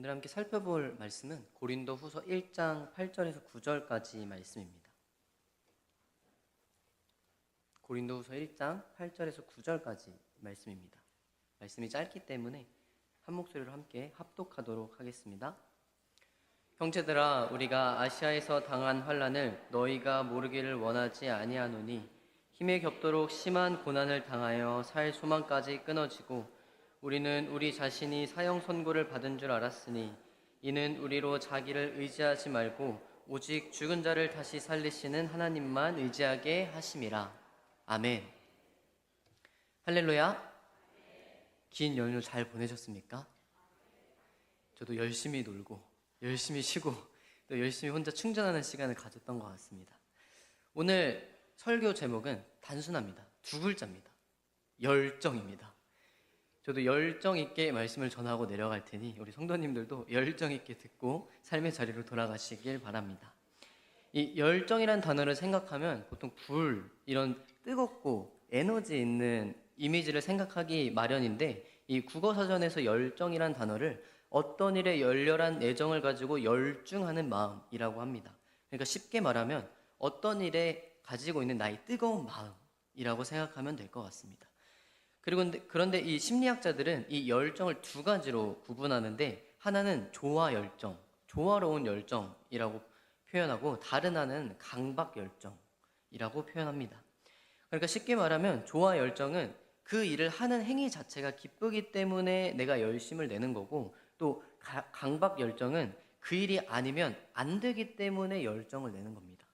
오늘 함께 살펴볼 말씀은 고린도후서 1장 8절에서 9절까지 말씀입니다. 고린도후서 1장 8절에서 9절까지 말씀입니다. 말씀이 짧기 때문에 한 목소리로 함께 합독하도록 하겠습니다. 형제들아, 우리가 아시아에서 당한 환난을 너희가 모르기를 원하지 아니하노니 힘에 겹도록 심한 고난을 당하여 살 소망까지 끊어지고 우리는 우리 자신이 사형 선고를 받은 줄 알았으니 이는 우리로 자기를 의지하지 말고 오직 죽은 자를 다시 살리시는 하나님만 의지하게 하심이라. 아멘. 할렐루야. 긴 연휴 잘 보내셨습니까? 저도 열심히 놀고 열심히 쉬고 또 열심히 혼자 충전하는 시간을 가졌던 것 같습니다. 오늘 설교 제목은 단순합니다. 두 글자입니다. 열정입니다. 저도 열정 있게 말씀을 전하고 내려갈 테니 우리 성도님들도 열정 있게 듣고 삶의 자리로 돌아가시길 바랍니다. 이 열정이란 단어를 생각하면 보통 불, 이런 뜨겁고 에너지 있는 이미지를 생각하기 마련인데 이 국어사전에서 열정이란 단어를 어떤 일에 열렬한 애정을 가지고 열중하는 마음이라고 합니다. 그러니까 쉽게 말하면 어떤 일에 가지고 있는 나의 뜨거운 마음이라고 생각하면 될 것 같습니다. 그런데 이 심리학자들은 이 열정을 두 가지로 구분하는데 하나는 조화 열정, 조화로운 열정이라고 표현하고 다른 하나는 강박 열정이라고 표현합니다. 그러니까 쉽게 말하면 조화 열정은 그 일을 하는 행위 자체가 기쁘기 때문에 내가 열심을 내는 거고 또 강박 열정은 그 일이 아니면 안 되기 때문에 열정을 내는 겁니다.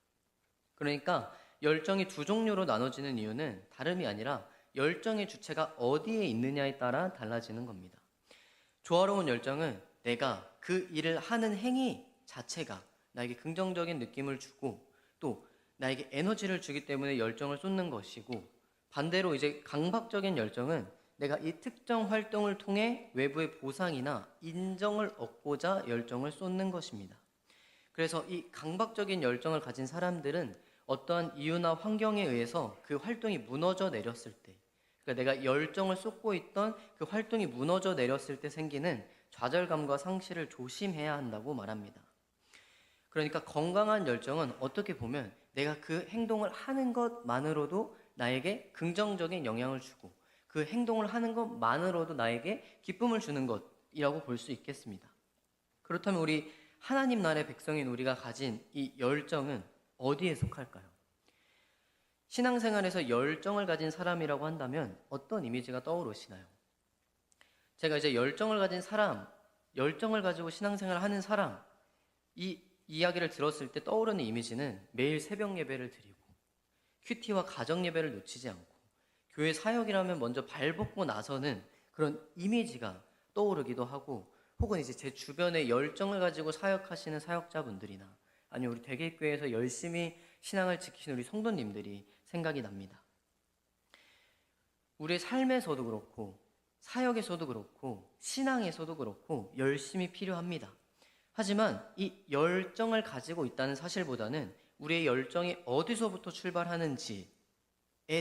그러니까 열정이 두 종류로 나눠지는 이유는 다름이 아니라 열정의 주체가 어디에 있느냐에 따라 달라지는 겁니다. 조화로운 열정은 내가 그 일을 하는 행위 자체가 나에게 긍정적인 느낌을 주고 또 나에게 에너지를 주기 때문에 열정을 쏟는 것이고 반대로 이제 강박적인 열정은 내가 이 특정 활동을 통해 외부의 보상이나 인정을 얻고자 열정을 쏟는 것입니다. 그래서 이 강박적인 열정을 가진 사람들은 어떠한 이유나 환경에 의해서 그 활동이 무너져 내렸을 때, 그러니까 내가 열정을 쏟고 있던 그 활동이 무너져 내렸을 때 생기는 좌절감과 상실을 조심해야 한다고 말합니다. 그러니까 건강한 열정은 어떻게 보면 내가 그 행동을 하는 것만으로도 나에게 긍정적인 영향을 주고 그 행동을 하는 것만으로도 나에게 기쁨을 주는 것이라고 볼 수 있겠습니다. 그렇다면 우리 하나님 나라의 백성인 우리가 가진 이 열정은 어디에 속할까요? 신앙생활에서 열정을 가진 사람이라고 한다면 어떤 이미지가 떠오르시나요? 제가 이제 열정을 가진 사람, 열정을 가지고 신앙생활을 하는 사람, 이 이야기를 들었을 때 떠오르는 이미지는 매일 새벽 예배를 드리고 큐티와 가정 예배를 놓치지 않고 교회 사역이라면 먼저 발벗고 나서는 그런 이미지가 떠오르기도 하고 혹은 이제 제 주변에 열정을 가지고 사역하시는 사역자분들이나 아니면 우리 대개교회에서 열심히 신앙을 지키는 우리 성도님들이 생각이 납니다. 우리의 삶에서도 그렇고 사역에서도 그렇고 신앙에서도 그렇고 열심히 필요합니다. 하지만 이 열정을 가지고 있다는 사실보다는 우리의 열정이 어디서부터 출발하는지에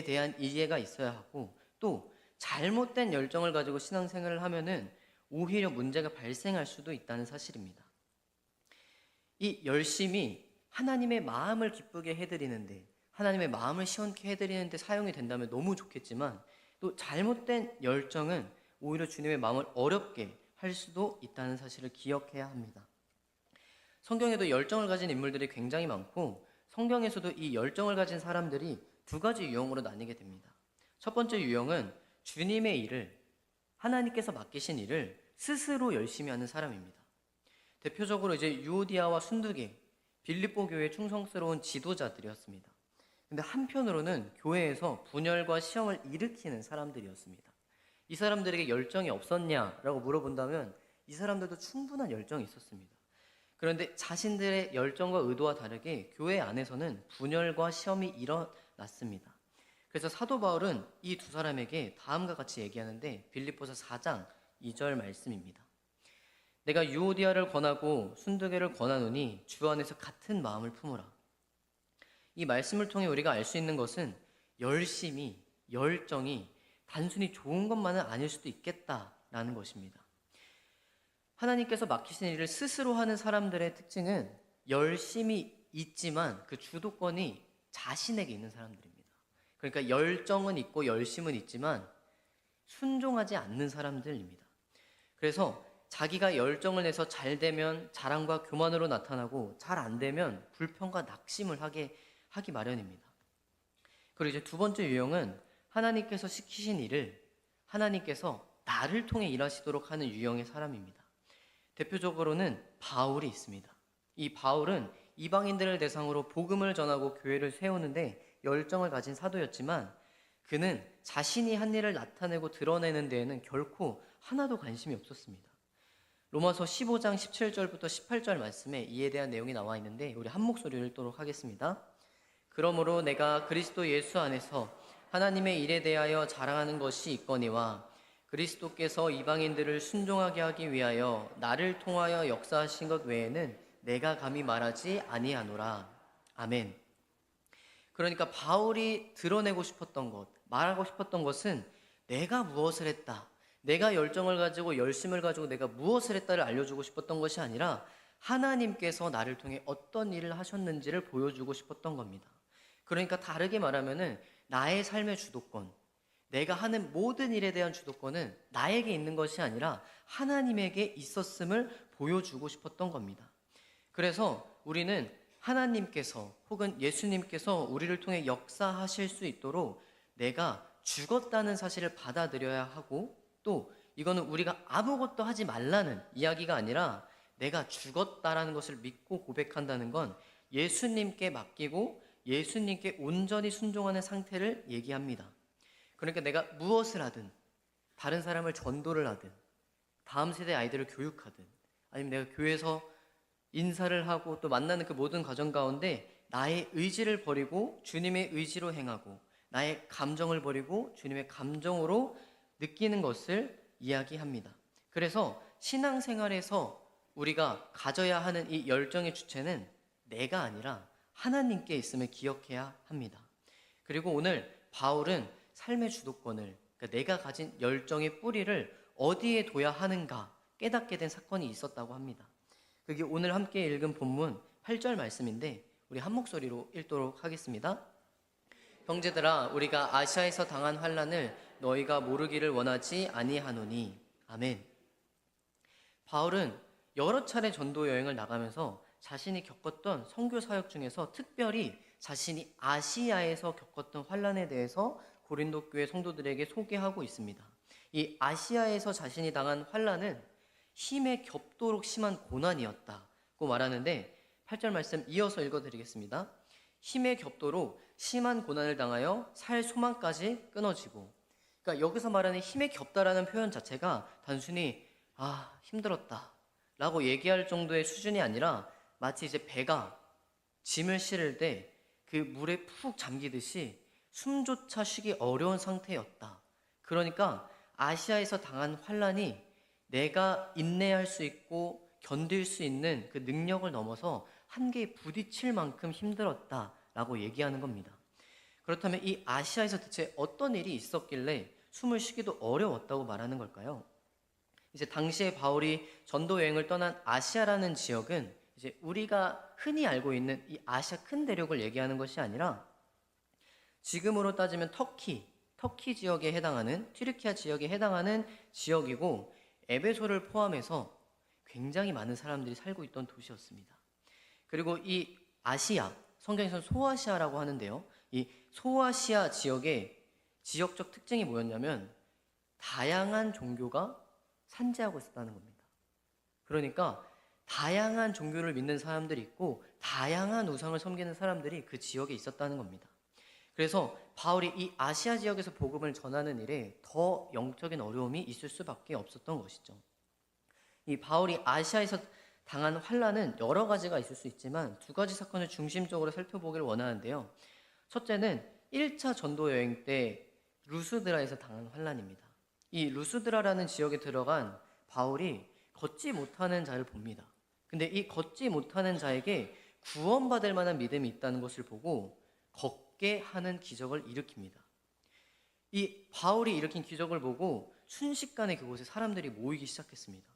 대한 이해가 있어야 하고 또 잘못된 열정을 가지고 신앙생활을 하면은 오히려 문제가 발생할 수도 있다는 사실입니다. 이 열심이 하나님의 마음을 기쁘게 해드리는데 하나님의 마음을 시원케 해드리는데 사용이 된다면 너무 좋겠지만 또 잘못된 열정은 오히려 주님의 마음을 어렵게 할 수도 있다는 사실을 기억해야 합니다. 성경에도 열정을 가진 인물들이 굉장히 많고 성경에서도 이 열정을 가진 사람들이 두 가지 유형으로 나뉘게 됩니다. 첫 번째 유형은 주님의 일을, 하나님께서 맡기신 일을 스스로 열심히 하는 사람입니다. 대표적으로 이제 유오디아와 순두계, 빌립보 교회의 충성스러운 지도자들이었습니다. 근데 한편으로는 교회에서 분열과 시험을 일으키는 사람들이었습니다. 이 사람들에게 열정이 없었냐라고 물어본다면 이 사람들도 충분한 열정이 있었습니다. 그런데 자신들의 열정과 의도와 다르게 교회 안에서는 분열과 시험이 일어났습니다. 그래서 사도 바울은 이 두 사람에게 다음과 같이 얘기하는데 빌립보서 4장 2절 말씀입니다. 내가 유오디아를 권하고 순두계를 권하노니 주 안에서 같은 마음을 품으라. 이 말씀을 통해 우리가 알 수 있는 것은 열정이 단순히 좋은 것만은 아닐 수도 있겠다라는 것입니다. 하나님께서 맡기신 일을 스스로 하는 사람들의 특징은 열심이 있지만 그 주도권이 자신에게 있는 사람들입니다. 그러니까 열정은 있고 열심은 있지만 순종하지 않는 사람들입니다. 그래서 자기가 열정을 내서 잘 되면 자랑과 교만으로 나타나고 잘 안 되면 불평과 낙심을 하기 마련입니다. 그리고 이제 두 번째 유형은 하나님께서 시키신 일을 하나님께서 나를 통해 일하시도록 하는 유형의 사람입니다. 대표적으로는 바울이 있습니다. 이 바울은 이방인들을 대상으로 복음을 전하고 교회를 세우는데 열정을 가진 사도였지만 그는 자신이 한 일을 나타내고 드러내는 데에는 결코 하나도 관심이 없었습니다. 로마서 15장 17절부터 18절 말씀에 이에 대한 내용이 나와 있는데 우리 한 목소리를 읽도록 하겠습니다. 그러므로 내가 그리스도 예수 안에서 하나님의 일에 대하여 자랑하는 것이 있거니와 그리스도께서 이방인들을 순종하게 하기 위하여 나를 통하여 역사하신 것 외에는 내가 감히 말하지 아니하노라. 아멘. 그러니까 바울이 드러내고 싶었던 것, 말하고 싶었던 것은 내가 무엇을 했다, 내가 열정을 가지고 열심을 가지고 내가 무엇을 했다를 알려주고 싶었던 것이 아니라 하나님께서 나를 통해 어떤 일을 하셨는지를 보여주고 싶었던 겁니다. 그러니까 다르게 말하면은 나의 삶의 주도권, 내가 하는 모든 일에 대한 주도권은 나에게 있는 것이 아니라 하나님에게 있었음을 보여주고 싶었던 겁니다. 그래서 우리는 하나님께서 혹은 예수님께서 우리를 통해 역사하실 수 있도록 내가 죽었다는 사실을 받아들여야 하고, 또 이거는 우리가 아무것도 하지 말라는 이야기가 아니라 내가 죽었다라는 것을 믿고 고백한다는 건 예수님께 맡기고 예수님께 온전히 순종하는 상태를 얘기합니다. 그러니까 내가 무엇을 하든, 다른 사람을 전도를 하든, 다음 세대 아이들을 교육하든, 아니면 내가 교회에서 인사를 하고 또 만나는 그 모든 과정 가운데 나의 의지를 버리고 주님의 의지로 행하고 나의 감정을 버리고 주님의 감정으로 느끼는 것을 이야기합니다. 그래서 신앙생활에서 우리가 가져야 하는 이 열정의 주체는 내가 아니라 하나님께 있음을 기억해야 합니다. 그리고 오늘 바울은 삶의 주도권을, 그러니까 내가 가진 열정의 뿌리를 어디에 둬야 하는가 깨닫게 된 사건이 있었다고 합니다. 그게 오늘 함께 읽은 본문 8절 말씀인데 우리 한 목소리로 읽도록 하겠습니다. 형제들아, 우리가 아시아에서 당한 환난을 너희가 모르기를 원하지 아니하노니. 아멘. 바울은 여러 차례 전도 여행을 나가면서 자신이 겪었던 선교 사역 중에서 특별히 자신이 아시아에서 겪었던 환난에 대해서 고린도 교회 성도들에게 소개하고 있습니다. 이 아시아에서 자신이 당한 환난은 힘에 겹도록 심한 고난이었다고 말하는데 8절 말씀 이어서 읽어드리겠습니다. 힘에 겹도록 심한 고난을 당하여 살 소망까지 끊어지고, 그러니까 여기서 말하는 힘에 겹다라는 표현 자체가 단순히 힘들었다 라고 얘기할 정도의 수준이 아니라 마치 이제 배가 짐을 실을 때 그 물에 푹 잠기듯이 숨조차 쉬기 어려운 상태였다. 그러니까 아시아에서 당한 환난이 내가 인내할 수 있고 견딜 수 있는 그 능력을 넘어서 한계에 부딪힐 만큼 힘들었다라고 얘기하는 겁니다. 그렇다면 이 아시아에서 대체 어떤 일이 있었길래 숨을 쉬기도 어려웠다고 말하는 걸까요? 이제 당시에 바울이 전도 여행을 떠난 아시아라는 지역은 이제 우리가 흔히 알고 있는 이 아시아 큰 대륙을 얘기하는 것이 아니라 지금으로 따지면 터키 지역에 해당하는, 튀르키아 지역에 해당하는 지역이고 에베소를 포함해서 굉장히 많은 사람들이 살고 있던 도시였습니다. 그리고 이 아시아, 성경에서는 소아시아라고 하는데요. 이 소아시아 지역의 지역적 특징이 뭐였냐면 다양한 종교가 산재하고 있었다는 겁니다. 그러니까 다양한 종교를 믿는 사람들이 있고 다양한 우상을 섬기는 사람들이 그 지역에 있었다는 겁니다. 그래서 바울이 이 아시아 지역에서 복음을 전하는 일에 더 영적인 어려움이 있을 수밖에 없었던 것이죠. 이 바울이 아시아에서 당한 환난은 여러 가지가 있을 수 있지만 두 가지 사건을 중심적으로 살펴보기를 원하는데요. 첫째는 1차 전도 여행 때 루스드라에서 당한 환난입니다. 이 루스드라라는 지역에 들어간 바울이 걷지 못하는 자를 봅니다. 근데 이 걷지 못하는 자에게 구원받을 만한 믿음이 있다는 것을 보고 걷게 하는 기적을 일으킵니다. 이 바울이 일으킨 기적을 보고 순식간에 그곳에 사람들이 모이기 시작했습니다.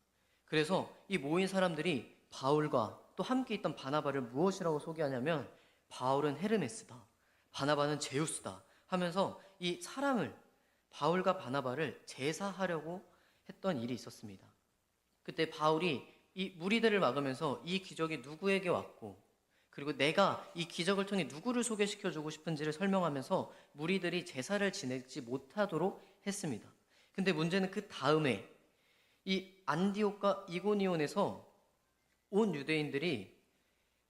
그래서 이 모인 사람들이 바울과 또 함께 있던 바나바를 무엇이라고 소개하냐면 바울은 헤르메스다, 바나바는 제우스다 하면서 이 사람을, 바울과 바나바를 제사하려고 했던 일이 있었습니다. 그때 바울이 이 무리들을 막으면서 이 기적이 누구에게 왔고, 그리고 내가 이 기적을 통해 누구를 소개시켜주고 싶은지를 설명하면서 무리들이 제사를 지내지 못하도록 했습니다. 근데 문제는 그 다음에 이 안디옥과 이고니온에서 온 유대인들이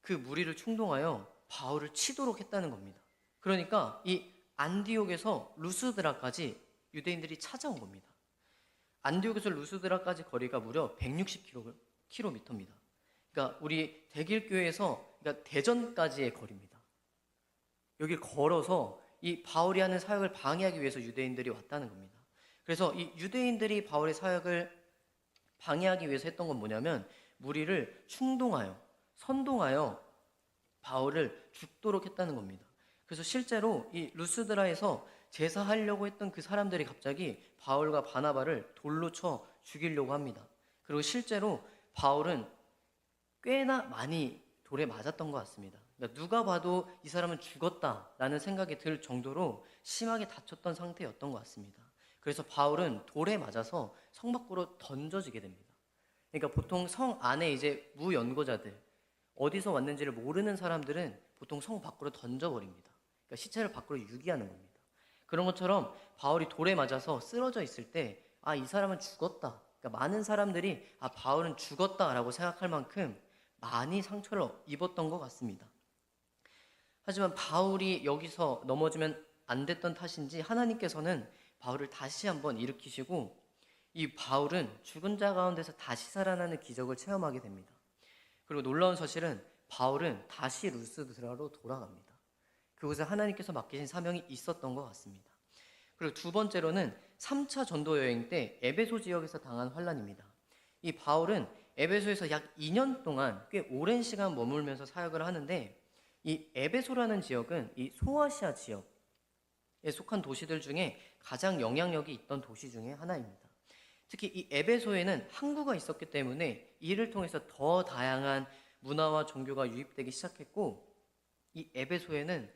그 무리를 충동하여 바울을 치도록 했다는 겁니다. 그러니까 이 안디옥에서 루스드라까지 유대인들이 찾아온 겁니다. 안디옥에서 루스드라까지 거리가 무려 160km입니다. 그러니까 우리 대길교회에서 그러니까 대전까지의 거리입니다. 여기 걸어서 이 바울이 하는 사역을 방해하기 위해서 유대인들이 왔다는 겁니다. 그래서 이 유대인들이 바울의 사역을 방해하기 위해서 했던 건 뭐냐면 무리를 충동하여, 선동하여 바울을 죽도록 했다는 겁니다. 그래서 실제로 이 루스드라에서 제사하려고 했던 그 사람들이 갑자기 바울과 바나바를 돌로 쳐 죽이려고 합니다. 그리고 실제로 바울은 꽤나 많이 돌에 맞았던 것 같습니다. 그러니까 누가 봐도 이 사람은 죽었다라는 생각이 들 정도로 심하게 다쳤던 상태였던 것 같습니다. 그래서 바울은 돌에 맞아서 성 밖으로 던져지게 됩니다. 그러니까 보통 성 안에 이제 무연고자들, 어디서 왔는지를 모르는 사람들은 보통 성 밖으로 던져버립니다. 그러니까 시체를 밖으로 유기하는 겁니다. 그런 것처럼 바울이 돌에 맞아서 쓰러져 있을 때, 아, 이 사람은 죽었다. 그러니까 많은 사람들이 아, 바울은 죽었다라고 생각할 만큼 많이 상처를 입었던 것 같습니다. 하지만 바울이 여기서 넘어지면 안 됐던 탓인지 하나님께서는 바울을 다시 한번 일으키시고 이 바울은 죽은 자 가운데서 다시 살아나는 기적을 체험하게 됩니다. 그리고 놀라운 사실은 바울은 다시 루스드라로 돌아갑니다. 그곳에 하나님께서 맡기신 사명이 있었던 것 같습니다. 그리고 두 번째로는 3차 전도 여행 때 에베소 지역에서 당한 환난입니다. 이 바울은 에베소에서 약 2년 동안 꽤 오랜 시간 머물면서 사역을 하는데, 이 에베소라는 지역은 이 소아시아 지역에 속한 도시들 중에 가장 영향력이 있던 도시 중에 하나입니다. 특히 이 에베소에는 항구가 있었기 때문에 이를 통해서 더 다양한 문화와 종교가 유입되기 시작했고, 이 에베소에는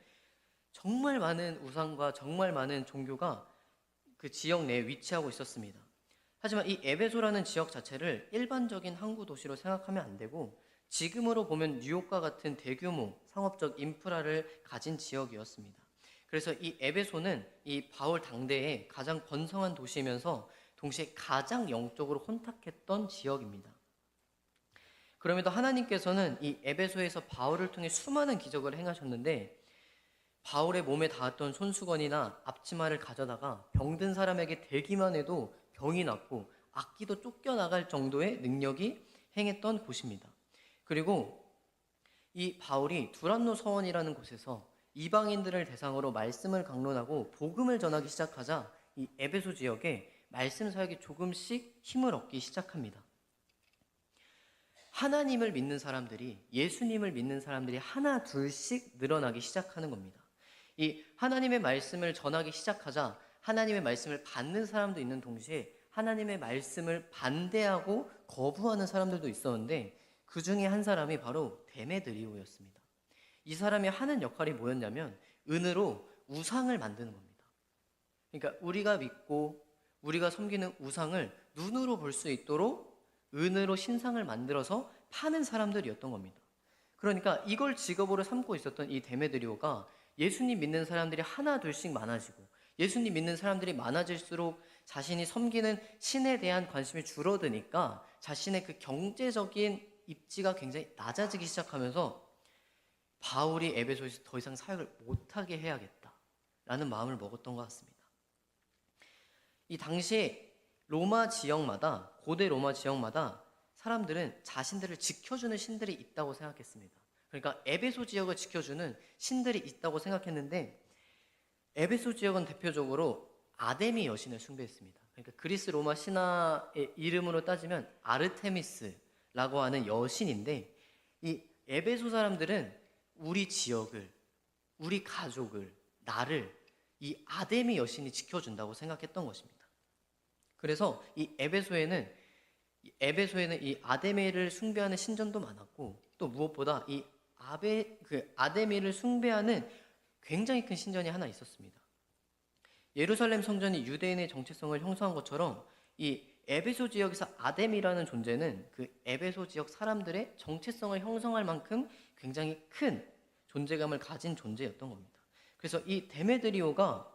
정말 많은 우상과 정말 많은 종교가 그 지역 내에 위치하고 있었습니다. 하지만 이 에베소라는 지역 자체를 일반적인 항구 도시로 생각하면 안 되고, 지금으로 보면 뉴욕과 같은 대규모 상업적 인프라를 가진 지역이었습니다. 그래서 이 에베소는 이 바울 당대의 가장 번성한 도시이면서 동시에 가장 영적으로 혼탁했던 지역입니다. 그럼에도 하나님께서는 이 에베소에서 바울을 통해 수많은 기적을 행하셨는데, 바울의 몸에 닿았던 손수건이나 앞치마를 가져다가 병든 사람에게 대기만 해도 병이 낫고 악기도 쫓겨나갈 정도의 능력이 행했던 곳입니다. 그리고 이 바울이 두란노 서원이라는 곳에서 이방인들을 대상으로 말씀을 강론하고 복음을 전하기 시작하자 이 에베소 지역에 말씀 사역이 조금씩 힘을 얻기 시작합니다. 하나님을 믿는 사람들이, 예수님을 믿는 사람들이 하나 둘씩 늘어나기 시작하는 겁니다. 이 하나님의 말씀을 전하기 시작하자 하나님의 말씀을 받는 사람도 있는 동시에 하나님의 말씀을 반대하고 거부하는 사람들도 있었는데, 그 중에 한 사람이 바로 데메드리오였습니다. 이 사람이 하는 역할이 뭐였냐면 은으로 우상을 만드는 겁니다. 그러니까 우리가 믿고 우리가 섬기는 우상을 눈으로 볼 수 있도록 은으로 신상을 만들어서 파는 사람들이었던 겁니다. 그러니까 이걸 직업으로 삼고 있었던 이 데메드리오가 예수님 믿는 사람들이 하나 둘씩 많아지고, 예수님 믿는 사람들이 많아질수록 자신이 섬기는 신에 대한 관심이 줄어드니까 자신의 그 경제적인 입지가 굉장히 낮아지기 시작하면서 바울이 에베소에서 더 이상 사역을 못하게 해야겠다라는 마음을 먹었던 것 같습니다. 이 당시에 로마 지역마다, 고대 로마 지역마다 사람들은 자신들을 지켜주는 신들이 있다고 생각했습니다. 그러니까 에베소 지역을 지켜주는 신들이 있다고 생각했는데, 에베소 지역은 대표적으로 아데미 여신을 숭배했습니다. 그러니까 그리스 로마 신화의 이름으로 따지면 아르테미스라고 하는 여신인데, 이 에베소 사람들은 우리 지역을, 우리 가족을, 나를 이 아데미 여신이 지켜준다고 생각했던 것입니다. 그래서 이 에베소에는 이 에베소에는 이 아데미를 숭배하는 신전도 많았고, 또 무엇보다 이 아데미를 숭배하는 굉장히 큰 신전이 하나 있었습니다. 예루살렘 성전이 유대인의 정체성을 형성한 것처럼 이 에베소 지역에서 아데미라는 존재는 그 에베소 지역 사람들의 정체성을 형성할 만큼 굉장히 큰 존재감을 가진 존재였던 겁니다. 그래서 이 데메드리오가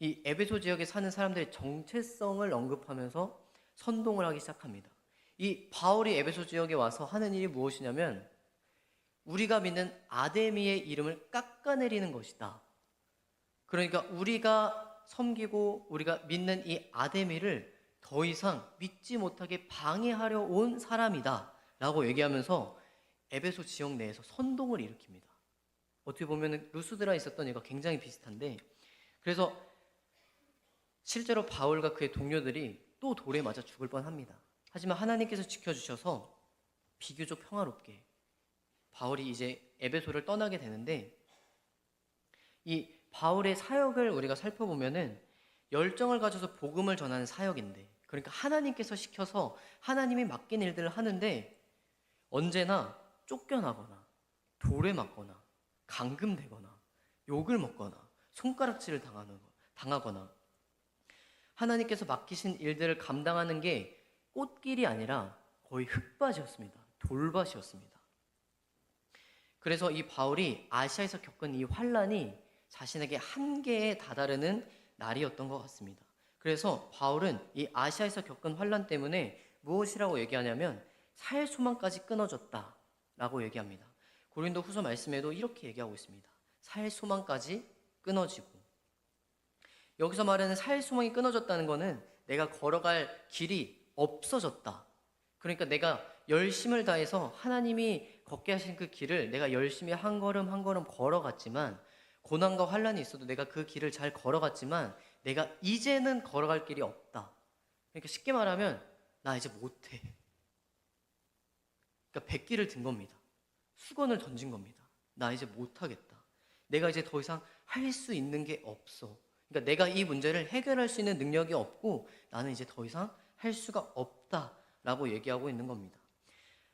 이 에베소 지역에 사는 사람들의 정체성을 언급하면서 선동을 하기 시작합니다. 이 바울이 에베소 지역에 와서 하는 일이 무엇이냐면 우리가 믿는 아데미의 이름을 깎아내리는 것이다. 그러니까 우리가 섬기고 우리가 믿는 이 아데미를 더 이상 믿지 못하게 방해하려 온 사람이다 라고 얘기하면서 에베소 지역 내에서 선동을 일으킵니다. 어떻게 보면 루스드라에 있었던 일과 굉장히 비슷한데, 그래서 실제로 바울과 그의 동료들이 또 돌에 맞아 죽을 뻔합니다. 하지만 하나님께서 지켜주셔서 비교적 평화롭게 바울이 이제 에베소를 떠나게 되는데, 이 바울의 사역을 우리가 살펴보면은 열정을 가져서 복음을 전하는 사역인데, 그러니까 하나님께서 시켜서 하나님이 맡긴 일들을 하는데 언제나 쫓겨나거나 돌에 맞거나 감금되거나 욕을 먹거나 손가락질을 당하거나 하나님께서 맡기신 일들을 감당하는 게 꽃길이 아니라 거의 흙밭이었습니다. 돌밭이었습니다. 그래서 이 바울이 아시아에서 겪은 이 환난이 자신에게 한계에 다다르는 날이었던 것 같습니다. 그래서 바울은 이 아시아에서 겪은 환난 때문에 무엇이라고 얘기하냐면 살 소망까지 끊어졌다라고 얘기합니다. 고린도 후서 말씀에도 이렇게 얘기하고 있습니다. 살 소망까지 끊어지고, 여기서 말하는 살 소망이 끊어졌다는 것은 내가 걸어갈 길이 없어졌다. 그러니까 내가 열심을 다해서 하나님이 걷게 하신 그 길을 내가 열심히 한 걸음 한 걸음 걸어갔지만, 고난과 환난이 있어도 내가 그 길을 잘 걸어갔지만 내가 이제는 걸어갈 길이 없다. 그러니까 쉽게 말하면 나 이제 못해. 그러니까 백기를 든 겁니다. 수건을 던진 겁니다. 나 이제 못하겠다. 내가 이제 더 이상 할 수 있는 게 없어. 그러니까 내가 이 문제를 해결할 수 있는 능력이 없고 나는 이제 더 이상 할 수가 없다라고 얘기하고 있는 겁니다.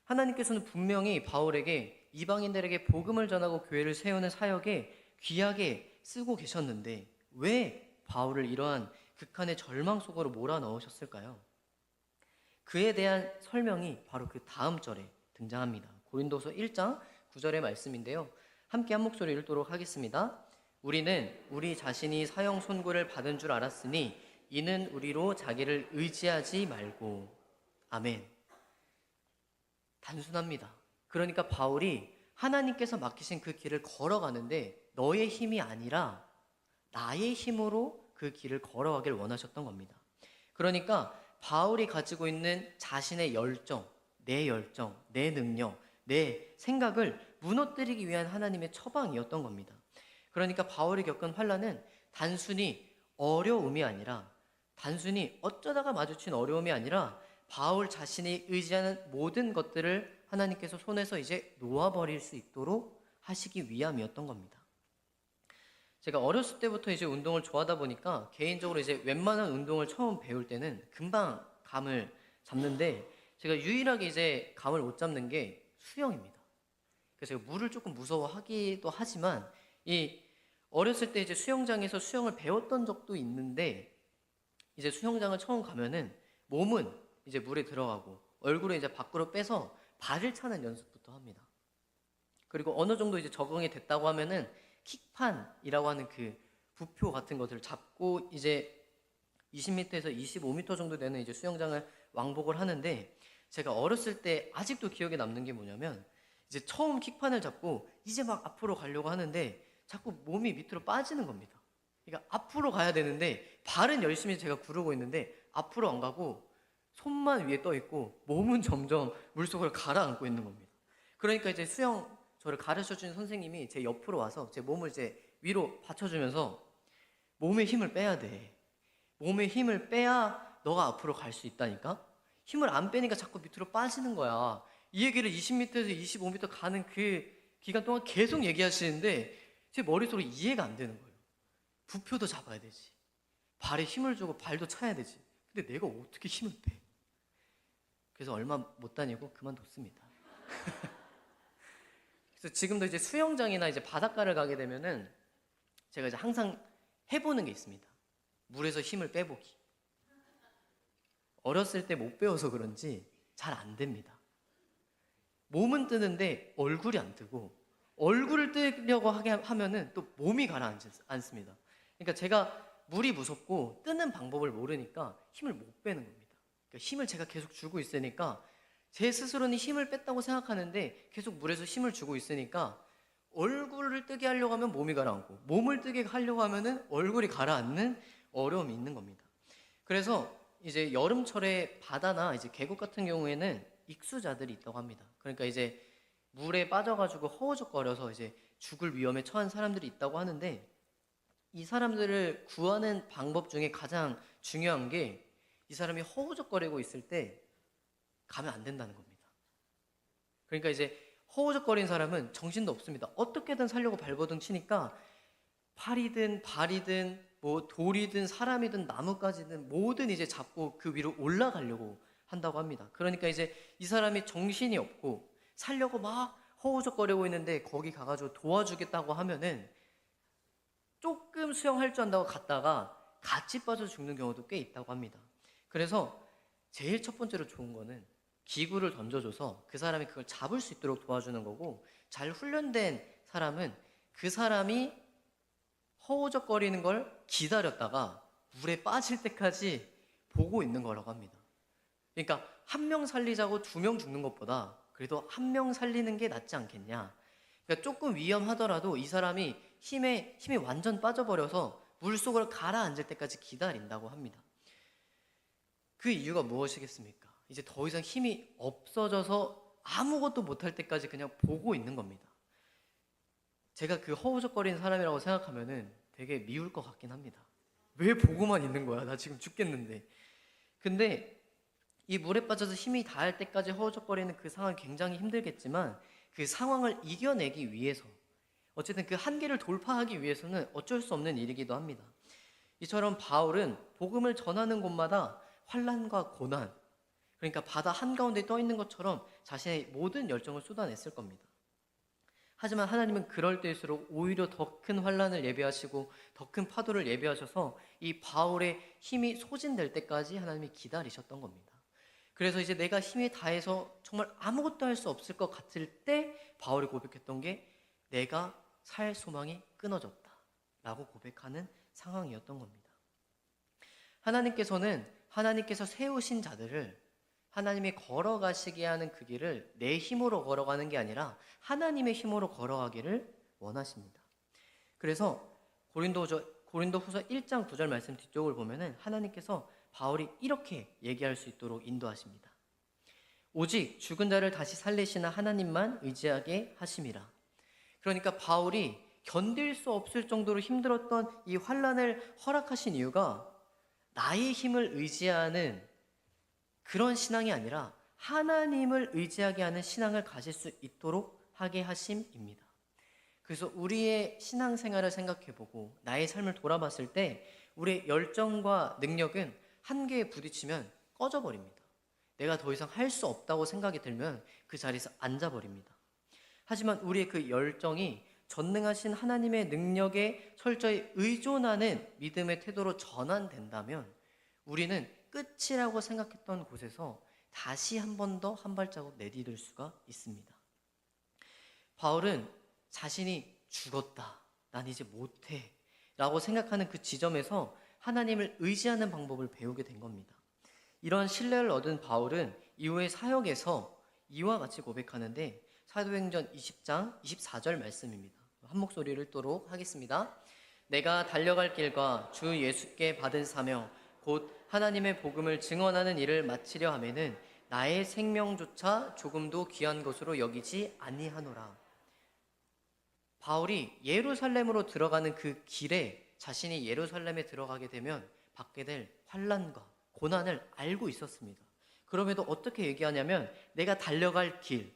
하나님께서는 분명히 바울에게 이방인들에게 복음을 전하고 교회를 세우는 사역에 귀하게 쓰고 계셨는데 왜 바울을 이러한 극한의 절망 속으로 몰아넣으셨을까요? 그에 대한 설명이 바로 그 다음 절에 등장합니다. 고린도서 1장 9절의 말씀인데요. 함께 한 목소리 읽도록 하겠습니다. 우리는 우리 자신이 사형 선고를 받은 줄 알았으니 이는 우리로 자기를 의지하지 말고. 아멘. 단순합니다. 그러니까 바울이 하나님께서 맡기신 그 길을 걸어가는데 너의 힘이 아니라 나의 힘으로 그 길을 걸어가길 원하셨던 겁니다. 그러니까 바울이 가지고 있는 자신의 열정, 내 능력, 내 생각을 무너뜨리기 위한 하나님의 처방이었던 겁니다. 그러니까 바울이 겪은 환난은 단순히 어려움이 아니라, 단순히 어쩌다가 마주친 어려움이 아니라 바울 자신이 의지하는 모든 것들을 하나님께서 손에서 이제 놓아버릴 수 있도록 하시기 위함이었던 겁니다. 제가 어렸을 때부터 이제 운동을 좋아하다 보니까 개인적으로 이제 웬만한 운동을 처음 배울 때는 금방 감을 잡는데, 제가 유일하게 이제 감을 못 잡는 게 수영입니다. 그래서 제가 물을 조금 무서워하기도 하지만 이 어렸을 때 이제 수영장에서 수영을 배웠던 적도 있는데, 이제 수영장을 처음 가면은 몸은 이제 물에 들어가고 얼굴을 이제 밖으로 빼서 발을 차는 연습부터 합니다. 그리고 어느 정도 이제 적응이 됐다고 하면은 킥판이라고 하는 그 부표 같은 것을 잡고 이제 20m에서 25m 정도 되는 이제 수영장을 왕복을 하는데, 제가 어렸을 때 아직도 기억에 남는 게 뭐냐면 이제 처음 킥판을 잡고 이제 막 앞으로 가려고 하는데 자꾸 몸이 밑으로 빠지는 겁니다. 그러니까 앞으로 가야 되는데 발은 열심히 제가 구르고 있는데 앞으로 안 가고 손만 위에 떠 있고 몸은 점점 물속으로 가라앉고 있는 겁니다. 그러니까 이제 수영 저를 가르쳐 주는 선생님이 제 옆으로 와서 제 몸을 이제 위로 받쳐주면서 몸에 힘을 빼야 돼. 몸에 힘을 빼야 너가 앞으로 갈 수 있다니까? 힘을 안 빼니까 자꾸 밑으로 빠지는 거야. 이 얘기를 20m에서 25m 가는 그 기간 동안 계속 얘기하시는데 제 머릿속으로 이해가 안 되는 거예요. 부표도 잡아야 되지. 발에 힘을 주고 발도 차야 되지. 근데 내가 어떻게 힘을 빼? 그래서 얼마 못 다니고 그만뒀습니다. 그래서 지금도 이제 수영장이나 이제 바닷가를 가게 되면은 제가 이제 항상 해보는 게 있습니다. 물에서 힘을 빼보기. 어렸을 때 못 배워서 그런지 잘 안 됩니다. 몸은 뜨는데 얼굴이 안 뜨고, 얼굴을 뜨려고 하면은 또 몸이 가라앉습니다. 그러니까 제가 물이 무섭고 뜨는 방법을 모르니까 힘을 못 빼는 겁니다. 그러니까 힘을 제가 계속 주고 있으니까 제 스스로는 힘을 뺐다고 생각하는데 계속 물에서 힘을 주고 있으니까 얼굴을 뜨게 하려고 하면 몸이 가라앉고, 몸을 뜨게 하려고 하면은 얼굴이 가라앉는 어려움이 있는 겁니다. 그래서 이제 여름철에 바다나 이제 계곡 같은 경우에는 익수자들이 있다고 합니다. 그러니까 이제 물에 빠져가지고 허우적거려서 이제 죽을 위험에 처한 사람들이 있다고 하는데, 이 사람들을 구하는 방법 중에 가장 중요한 게 이 사람이 허우적거리고 있을 때 가면 안 된다는 겁니다. 그러니까 이제 허우적거린 사람은 정신도 없습니다. 어떻게든 살려고 발버둥 치니까 팔이든 발이든 뭐 돌이든 사람이든 나뭇가지든 뭐든 이제 잡고 그 위로 올라가려고 한다고 합니다. 그러니까 이제 이 사람이 정신이 없고 살려고 막 허우적거리고 있는데 거기 가가지고 도와주겠다고 하면은 조금 수영할 줄 안다고 갔다가 같이 빠져 죽는 경우도 꽤 있다고 합니다. 그래서 제일 첫 번째로 좋은 거는 기구를 던져줘서 그 사람이 그걸 잡을 수 있도록 도와주는 거고, 잘 훈련된 사람은 그 사람이 허우적거리는 걸 기다렸다가 물에 빠질 때까지 보고 있는 거라고 합니다. 그러니까 한 명 살리자고 2명 죽는 것보다 그래도 한 명 살리는 게 낫지 않겠냐. 그러니까 조금 위험하더라도 이 사람이 힘이 완전 빠져버려서 물속으로 가라앉을 때까지 기다린다고 합니다. 그 이유가 무엇이겠습니까? 이제 더 이상 힘이 없어져서 아무것도 못할 때까지 그냥 보고 있는 겁니다. 제가 그 허우적거리는 사람이라고 생각하면은 되게 미울 것 같긴 합니다. 왜 보고만 있는 거야? 나 지금 죽겠는데. 근데 이 물에 빠져서 힘이 다할 때까지 허우적거리는 그 상황이 굉장히 힘들겠지만, 그 상황을 이겨내기 위해서, 어쨌든 그 한계를 돌파하기 위해서는 어쩔 수 없는 일이기도 합니다. 이처럼 바울은 복음을 전하는 곳마다 환난과 고난, 그러니까 바다 한가운데 떠 있는 것처럼 자신의 모든 열정을 쏟아냈을 겁니다. 하지만 하나님은 그럴 때일수록 오히려 더 큰 환난을 예비하시고 더 큰 파도를 예비하셔서 이 바울의 힘이 소진될 때까지 하나님이 기다리셨던 겁니다. 그래서 이제 내가 힘이 다해서 정말 아무것도 할 수 없을 것 같을 때 바울이 고백했던 게 내가 살 소망이 끊어졌다 라고 고백하는 상황이었던 겁니다. 하나님께서 세우신 자들을 하나님이 걸어가시게 하는 그 길을 내 힘으로 걸어가는 게 아니라 하나님의 힘으로 걸어가기를 원하십니다. 그래서 고린도후서 1장 9절 말씀 뒤쪽을 보면은 하나님께서 바울이 이렇게 얘기할 수 있도록 인도하십니다. 오직 죽은 자를 다시 살리시는 하나님만 의지하게 하심이라. 그러니까 바울이 견딜 수 없을 정도로 힘들었던 이 환난을 허락하신 이유가 나의 힘을 의지하는 그런 신앙이 아니라 하나님을 의지하게 하는 신앙을 가질 수 있도록 하게 하심입니다. 그래서 우리의 신앙생활을 생각해보고 나의 삶을 돌아봤을 때 우리의 열정과 능력은 한계에 부딪히면 꺼져버립니다. 내가 더 이상 할 수 없다고 생각이 들면 그 자리에서 앉아버립니다. 하지만 우리의 그 열정이 전능하신 하나님의 능력에 철저히 의존하는 믿음의 태도로 전환된다면 우리는 끝이라고 생각했던 곳에서 다시 한 번 더 한 발자국 내디딜 수가 있습니다. 바울은 자신이 죽었다, 난 이제 못해 라고 생각하는 그 지점에서 하나님을 의지하는 방법을 배우게 된 겁니다. 이런 신뢰를 얻은 바울은 이후의 사역에서 이와 같이 고백하는데, 사도행전 20장 24절 말씀입니다. 한 목소리를 읽도록 하겠습니다. 내가 달려갈 길과 주 예수께 받은 사명 곧 하나님의 복음을 증언하는 일을 마치려 하면은 나의 생명조차 조금도 귀한 것으로 여기지 아니하노라. 바울이 예루살렘으로 들어가는 그 길에 자신이 예루살렘에 들어가게 되면 받게 될 환난과 고난을 알고 있었습니다. 그럼에도 어떻게 얘기하냐면 내가 달려갈 길,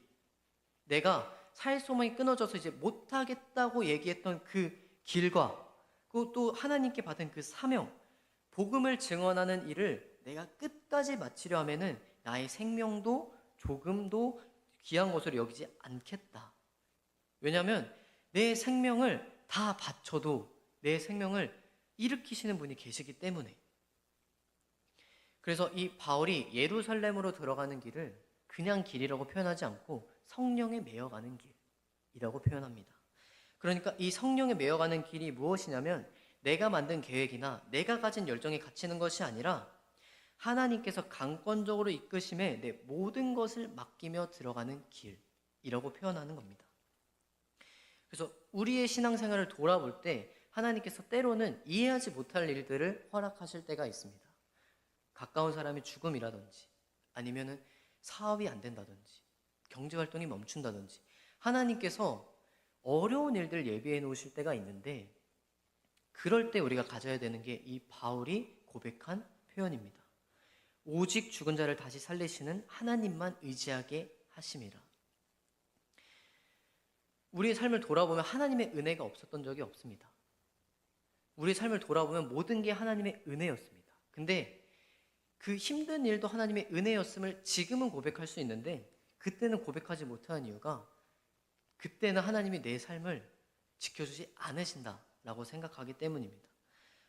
내가 살 소망이 끊어져서 이제 못하겠다고 얘기했던 그 길과 또 하나님께 받은 그 사명, 복음을 증언하는 일을 내가 끝까지 마치려 하면은 나의 생명도 조금도 귀한 것으로 여기지 않겠다. 왜냐하면 내 생명을 다 바쳐도 내 생명을 일으키시는 분이 계시기 때문에. 그래서 이 바울이 예루살렘으로 들어가는 길을 그냥 길이라고 표현하지 않고 성령에 매여가는 길이라고 표현합니다. 그러니까 이 성령에 매여가는 길이 무엇이냐면 내가 만든 계획이나 내가 가진 열정에 갇히는 것이 아니라 하나님께서 강권적으로 이끄심에 내 모든 것을 맡기며 들어가는 길이라고 표현하는 겁니다. 그래서 우리의 신앙생활을 돌아볼 때 하나님께서 때로는 이해하지 못할 일들을 허락하실 때가 있습니다. 가까운 사람이 죽음이라든지 아니면은 사업이 안 된다든지 경제활동이 멈춘다든지 하나님께서 어려운 일들 예비해 놓으실 때가 있는데 그럴 때 우리가 가져야 되는 게 이 바울이 고백한 표현입니다. 오직 죽은 자를 다시 살리시는 하나님만 의지하게 하심이라. 우리의 삶을 돌아보면 하나님의 은혜가 없었던 적이 없습니다. 우리의 삶을 돌아보면 모든 게 하나님의 은혜였습니다. 근데 그 힘든 일도 하나님의 은혜였음을 지금은 고백할 수 있는데 그때는 고백하지 못한 이유가 그때는 하나님이 내 삶을 지켜주지 않으신다라고 생각하기 때문입니다.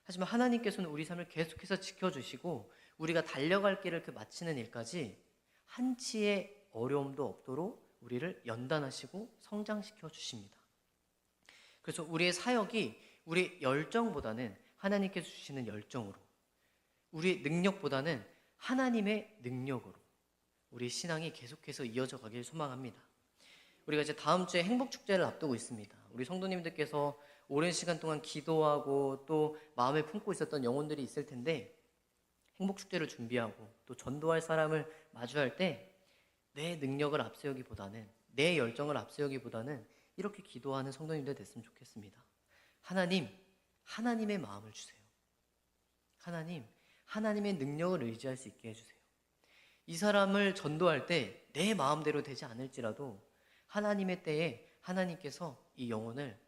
하지만 하나님께서는 우리 삶을 계속해서 지켜주시고 우리가 달려갈 길을 마치는 일까지 한치의 어려움도 없도록 우리를 연단하시고 성장시켜 주십니다. 그래서 우리의 사역이 우리의 열정보다는 하나님께서 주시는 열정으로, 우리의 능력보다는 하나님의 능력으로 우리 신앙이 계속해서 이어져 가길 소망합니다. 우리가 이제 다음 주에 행복축제를 앞두고 있습니다. 우리 성도님들께서 오랜 시간 동안 기도하고 또 마음에 품고 있었던 영혼들이 있을 텐데 행복축제를 준비하고 또 전도할 사람을 마주할 때 내 능력을 앞세우기보다는 내 열정을 앞세우기보다는 이렇게 기도하는 성도님들 됐으면 좋겠습니다. 하나님, 하나님의 마음을 주세요. 하나님, 하나님의 능력을 의지할 수 있게 해주세요. 이 사람을 전도할 때 내 마음대로 되지 않을지라도 하나님의 때에 하나님께서 이 영혼을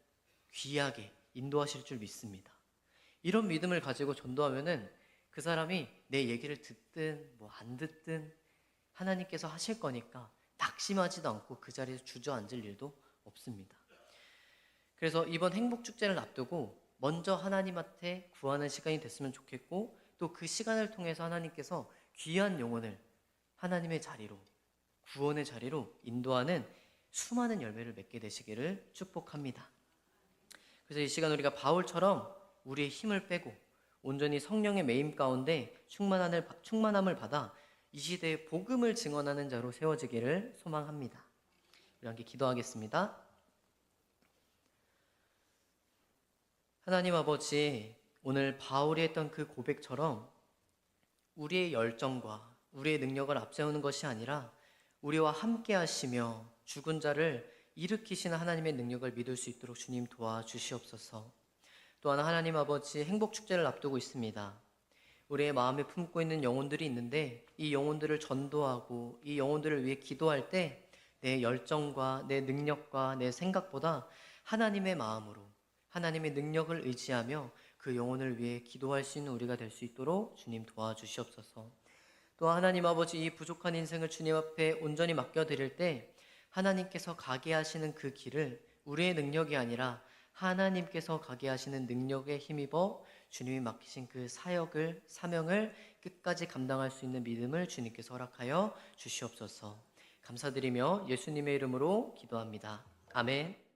귀하게 인도하실 줄 믿습니다. 이런 믿음을 가지고 전도하면은 그 사람이 내 얘기를 듣든 안 듣든 하나님께서 하실 거니까 낙심하지도 않고 그 자리에서 주저앉을 일도 없습니다. 그래서 이번 행복축제를 앞두고 먼저 하나님한테 구하는 시간이 됐으면 좋겠고 또 그 시간을 통해서 하나님께서 귀한 영혼을 하나님의 자리로, 구원의 자리로 인도하는 수많은 열매를 맺게 되시기를 축복합니다. 그래서 이 시간 우리가 바울처럼 우리의 힘을 빼고 온전히 성령의 매임 가운데 충만함을 받아 이 시대에 복음을 증언하는 자로 세워지기를 소망합니다. 우리 함께 기도하겠습니다. 하나님 아버지, 오늘 바울이 했던 그 고백처럼 우리의 열정과 우리의 능력을 앞세우는 것이 아니라 우리와 함께 하시며 죽은 자를 일으키시는 하나님의 능력을 믿을 수 있도록 주님 도와주시옵소서. 또한 하나님 아버지, 행복축제를 앞두고 있습니다. 우리의 마음에 품고 있는 영혼들이 있는데 이 영혼들을 전도하고 이 영혼들을 위해 기도할 때 내 열정과 내 능력과 내 생각보다 하나님의 마음으로 하나님의 능력을 의지하며 그 영혼을 위해 기도할 수 있는 우리가 될 수 있도록 주님 도와주시옵소서. 또 하나님 아버지, 이 부족한 인생을 주님 앞에 온전히 맡겨드릴 때 하나님께서 가게 하시는 그 길을 우리의 능력이 아니라 하나님께서 가게 하시는 능력에 힘입어 주님이 맡기신 그 사명을 끝까지 감당할 수 있는 믿음을 주님께서 허락하여 주시옵소서. 감사드리며 예수님의 이름으로 기도합니다. 아멘.